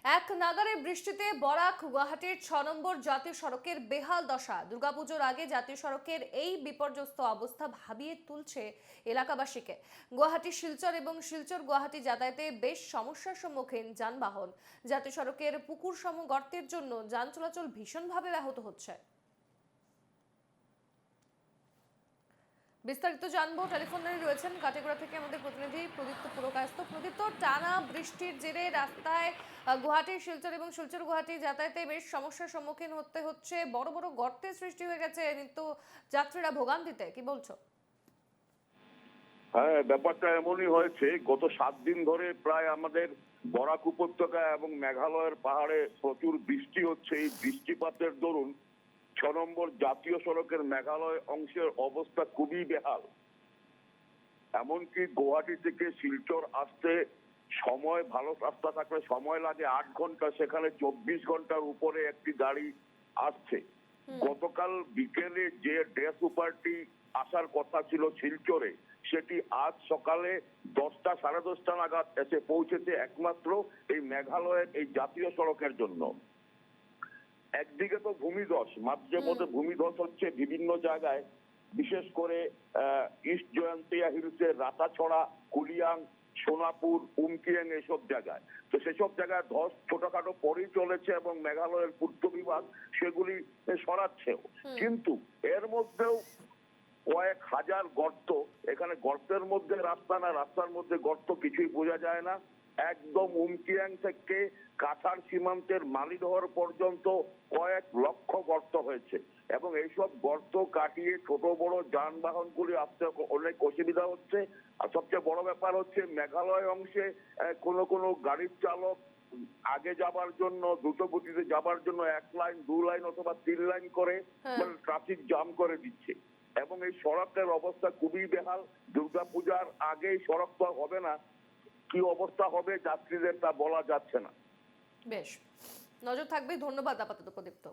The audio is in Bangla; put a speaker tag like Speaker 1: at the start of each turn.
Speaker 1: এক নাগারে বৃষ্টিতে বরাক গুয়াহাটির 6 নম্বর জাতীয় সড়কের বেহাল দশা। দুর্গাপুজোর আগে জাতীয় সড়কের এই বিপর্যস্ত অবস্থা ভাবিয়ে তুলছে এলাকাবাসীকে। গুয়াহাটি শিলচর এবং শিলচর গুয়াহাটি যাতায়াতে বেশ সমস্যার সম্মুখীন যানবাহন। জাতীয় সড়কের পুকুর সম গর্তের জন্য যান চলাচল ভীষণভাবে ব্যাহত হচ্ছে। বিস্তারিত জানবো, টেলিফোনে রয়েছেন কাটিগড়া থেকে আমাদের প্রতিনিধি প্রদীপ্ত পুরকায়স্থ। প্রদীপ্ত, টানা বৃষ্টির জেরে রাস্তায় গুয়াহাটি শিলচর এবং শিলচর গুয়াহাটি যাতায়াতে বেশ সমস্যার সম্মুখীন হতে হচ্ছে, বড় বড় গর্তের সৃষ্টি হয়ে গেছে নিত্য যাত্রীরা ভোগান্তিতে, কি বলছো?
Speaker 2: হ্যাঁ, ব্যাপারটা এমনই হয়েছে। গত 7 দিন ধরে প্রায় আমাদের বরাক উপত্যকা এবং মেঘালয়ের পাহাড়ে প্রচুর বৃষ্টি হচ্ছে। এই বৃষ্টিপাতের দরুন 6 নম্বর জাতীয় সড়কের মেঘালয় অংশের অবস্থা খুবই বেহাল। এমনকি গুয়াহাটি থেকে শিলচর আসতে সময়, ভালো রাস্তা থাকলে সময় লাগে 8 ঘন্টা, সেখানে 24 ঘন্টার উপরে একটি গাড়ি আসছে। গতকাল বিকেলে যে ডে সুপারটি আসার কথা ছিল শিলচরে, সেটি আজ সকালে 10টা সাড়ে 10টা নাগাদ এসে পৌঁছেছে একমাত্র এই মেঘালয়ের এই জাতীয় সড়কের জন্য। একদিকে তো ভূমিধস, মাঝে মধ্যে ভূমিধস হচ্ছে বিভিন্ন জায়গায়, বিশেষ করে ইস্ট জয়ন্তিয়া হিলসের রাতাছড়া, কুলিয়াং, সোনাপুর, উমকিয়াং এসব জায়গায়। তো সেসব জায়গায় ধস ছোটখাটো পরেই চলেছে এবং মেঘালয়ের পূর্ত বিভাগ সেগুলি সরাচ্ছেও। কিন্তু এর মধ্যেও কয়েক হাজার গর্ত, এখানে গর্তের মধ্যে রাস্তা না রাস্তার মধ্যে গর্ত, কিছুই বোঝা যায় না। একদম উমকিয়াং থেকে কাছাড় সীমান্তের মালিদহর পর্যন্ত কয়েক লক্ষ গর্ত হয়েছে এবং এইসব গর্ত কাটিয়ে ছোট বড় যানবাহনগুলি আসতে অনেক অসুবিধা হচ্ছে। আর সবচেয়ে বড় ব্যাপার হচ্ছে মেঘালয় অংশে কোনো কোনো গাড়ির চালক আগে যাবার জন্য, দ্রুত গতিতে যাবার জন্য 1 লাইন 2 লাইন অথবা 3 লাইন করে মানে ট্রাফিক জাম করে দিচ্ছে এবং এই সড়কের অবস্থা খুবই বেহাল। দুর্গাপূজার আগে এই সড়ক তো হবে না, কি অবস্থা হবে যাত্রীদের তা বলা যাচ্ছে না।
Speaker 1: বেশ, নজর থাকবে। ধন্যবাদ আপাতত প্রদীপ্ত।